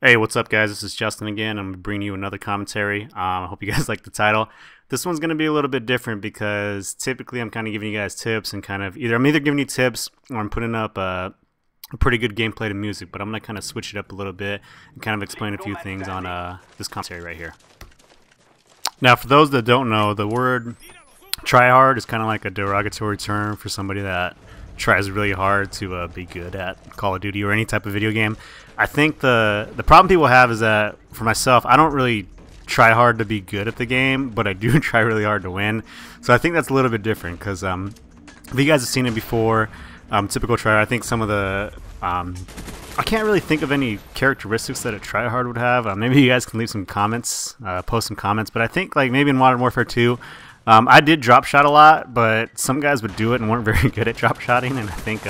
Hey, what's up, guys? This is Justin again. I'm bringing you another commentary. I hope you guys like the title. This one's going to be a little bit different because typically I'm kind of giving you guys tips and I'm either giving you tips or I'm putting up a pretty good gameplay to music, but I'm going to kind of switch it up a little bit and kind of explain a few things on this commentary right here. Now, for those that don't know, the word tryhard is kind of like a derogatory term for somebody that tries really hard to be good at Call of Duty or any type of video game. I think the problem people have is that, for myself, I don't really try hard to be good at the game, but I do try really hard to win. So I think that's a little bit different because if you guys have seen it before, typical tryhard, I think some of the I can't really think of any characteristics that a tryhard would have. Maybe you guys can leave some comments, post some comments, but I think like maybe in Modern Warfare 2, I did drop shot a lot, but some guys would do it and weren't very good at drop shotting, and I think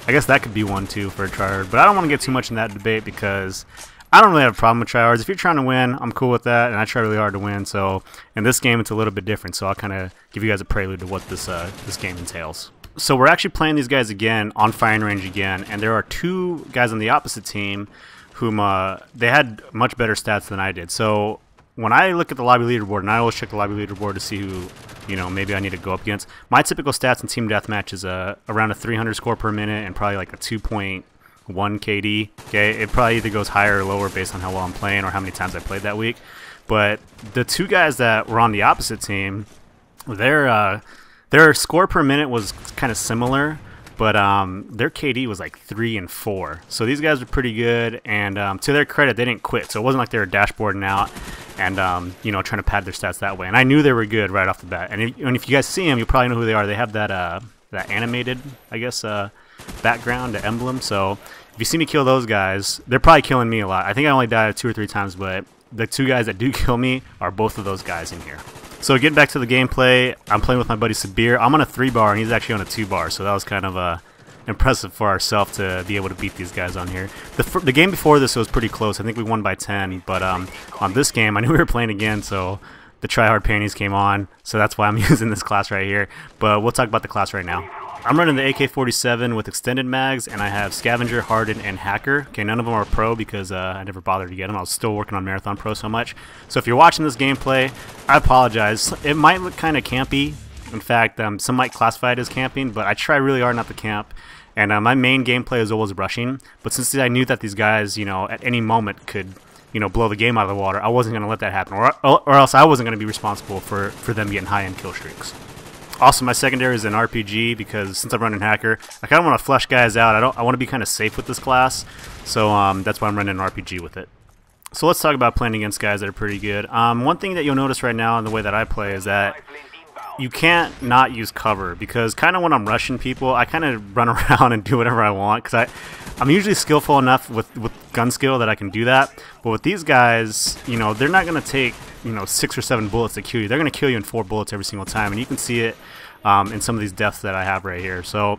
I guess that could be one too for a tryhard. But I don't want to get too much in that debate because I don't really have a problem with tryhards. If you're trying to win, I'm cool with that, and I try really hard to win. So in this game, it's a little bit different. So I'll kind of give you guys a prelude to what this game entails. So we're actually playing these guys again on firing range again, and there are two guys on the opposite team whom they had much better stats than I did. So when I look at the lobby leaderboard, and I always check the lobby leaderboard to see who, maybe I need to go up against, my typical stats in team deathmatch is around a 300 score per minute and probably like a 2.1 KD. Okay, it probably either goes higher or lower based on how well I'm playing or how many times I played that week. But the two guys that were on the opposite team, their score per minute was kind of similar, but their KD was like 3 and 4. So these guys were pretty good, and to their credit, they didn't quit. So it wasn't like they were dashboarding out and trying to pad their stats that way. And I knew they were good right off the bat. And if you guys see them, you'll probably know who they are. They have that animated, I guess, background, the emblem. So if you see me kill those guys, they're probably killing me a lot. I think I only died 2 or 3 times, but the two guys that do kill me are both of those guys in here. So getting back to the gameplay, I'm playing with my buddy Sabir. I'm on a 3-bar and he's actually on a 2-bar, so that was kind of impressive for ourselves to be able to beat these guys on here. The game before this was pretty close. I think we won by 10, but on this game, I knew we were playing again, so the tryhard panties came on, so that's why I'm using this class right here. But we'll talk about the class right now. I'm running the AK47 with extended mags, and I have Scavenger, Hardened, and Hacker. Okay, none of them are pro because I never bothered to get them. I was still working on Marathon Pro so much. So if you're watching this gameplay, I apologize. It might look kind of campy. In fact, some might classify it as camping, but I try really hard not to camp. And my main gameplay is always rushing. But since I knew that these guys, at any moment could, blow the game out of the water, I wasn't going to let that happen. Or else I wasn't going to be responsible for them getting high-end kill streaks. Also, my secondary is an RPG because since I'm running Hacker, I kind of want to flush guys out. I want to be kind of safe with this class, so that's why I'm running an RPG with it. So let's talk about playing against guys that are pretty good. One thing that you'll notice right now in the way that I play is that you can't not use cover, because kind of when I'm rushing people, I kind of run around and do whatever I want because I'm usually skillful enough with gun skill that I can do that. But with these guys, they're not going to take 6 or 7 bullets to kill you. They're going to kill you in 4 bullets every single time, and you can see it in some of these deaths that I have right here. So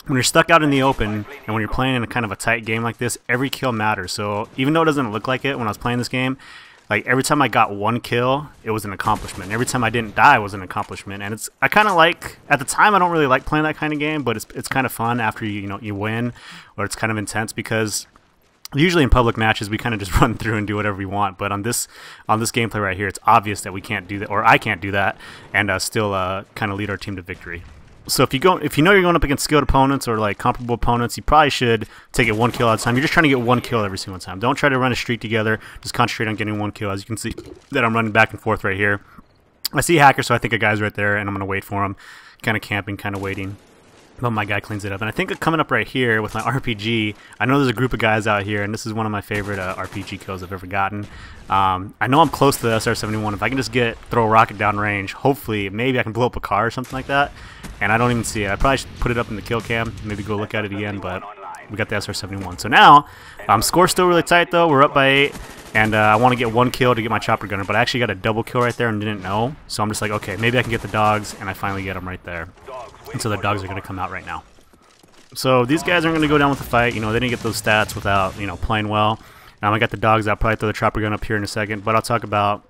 when you're stuck out in the open and when you're playing in a kind of a tight game like this, every kill matters. So even though it doesn't look like it when I was playing this game, like every time I got 1 kill, it was an accomplishment. Every time I didn't die was an accomplishment. And I kind of like, at the time I don't really like playing that kind of game, but it's kind of fun after you win, or it's kind of intense because usually in public matches we kind of just run through and do whatever we want. But on this gameplay right here, it's obvious that we can't do that, or I can't do that, and still kind of lead our team to victory. So if you know you're going up against skilled opponents or like comparable opponents, you probably should take it 1 kill at a time. You're just trying to get 1 kill every single time. Don't try to run a streak together. Just concentrate on getting 1 kill. As you can see that I'm running back and forth right here. I see Hacker, so I think a guy's right there, and I'm going to wait for him. Kind of camping, kind of waiting. But my guy cleans it up. And I think coming up right here with my RPG, I know there's a group of guys out here, and this is one of my favorite RPG kills I've ever gotten. I know I'm close to the SR-71. If I can just throw a rocket down range, hopefully, maybe I can blow up a car or something like that. And I don't even see it. I probably should put it up in the kill cam, maybe go look at it again, but we got the SR-71. So now, score's still really tight though. We're up by 8, and I want to get 1 kill to get my chopper gunner, but I actually got a double kill right there and didn't know. So I'm just like, okay, maybe I can get the dogs, and I finally get them right there. And so the dogs are going to come out right now. So these guys aren't going to go down with the fight. They didn't get those stats without, playing well. I got the dogs. I'll probably throw the chopper gun up here in a second, but I'll talk about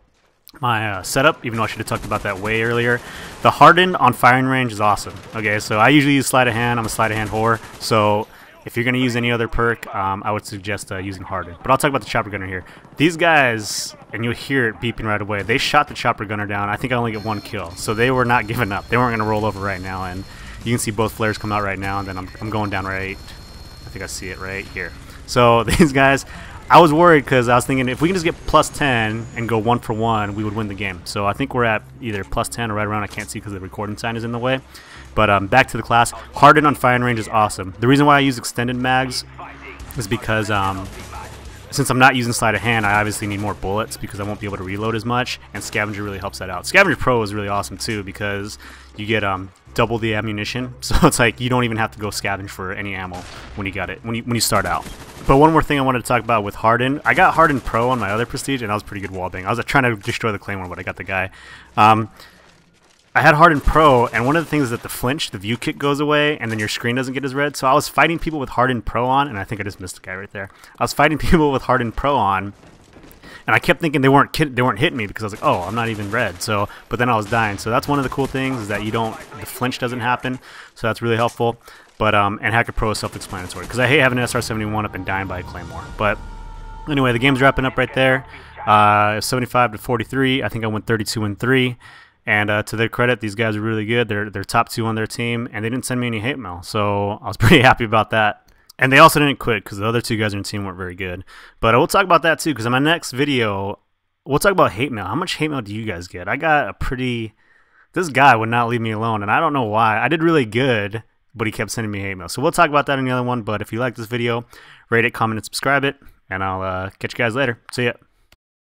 my setup, even though I should have talked about that way earlier. The Hardened on firing range is awesome. Okay, so I usually use sleight of hand. I'm a sleight of hand whore. So If you're going to use any other perk, I would suggest using Harden. But I'll talk about the chopper gunner here. These guys, and you'll hear it beeping right away, they shot the chopper gunner down. I think I only get 1 kill. So they were not giving up. They weren't going to roll over right now. And you can see both flares come out right now. And then I'm going down right. I think I see it right here. So these guys, I was worried because I was thinking if we can just get +10 and go 1 for 1, we would win the game. So I think we're at either +10 or right around. I can't see because the recording sign is in the way. But back to the class. Harden on firing range is awesome. The reason why I use extended mags is because since I'm not using sleight of hand, I obviously need more bullets because I won't be able to reload as much, and Scavenger really helps that out. Scavenger Pro is really awesome too because you get double the ammunition, so it's like you don't even have to go scavenge for any ammo when you got it when you start out. But one more thing I wanted to talk about with Harden, I got Harden Pro on my other Prestige, and that was pretty good wallbang. I was trying to destroy the Claymore, but I got the guy. I had Harden Pro, and one of the things is that the flinch, the view kick goes away, and then your screen doesn't get as red. So I was fighting people with Harden Pro on, and I think I just missed a guy right there. I was fighting people with Harden Pro on, and I kept thinking they weren't hitting me because I was like, oh, I'm not even red. So, but then I was dying. So that's one of the cool things is that the flinch doesn't happen. So that's really helpful. But and Hacker Pro is self-explanatory because I hate having an SR-71 up and dying by a Claymore. But anyway, the game's wrapping up right there. 75 to 43. I think I went 32-3. And to their credit, these guys are really good. They're top 2 on their team, and they didn't send me any hate mail, so I was pretty happy about that. And they also didn't quit because the other 2 guys on the team weren't very good. But we'll talk about that too because in my next video, we'll talk about hate mail. How much hate mail do you guys get? I got a pretty... This guy would not leave me alone, and I don't know why. I did really good, but he kept sending me hate mail. So we'll talk about that in the other one. But if you like this video, rate it, comment, and subscribe it, and I'll catch you guys later. See ya.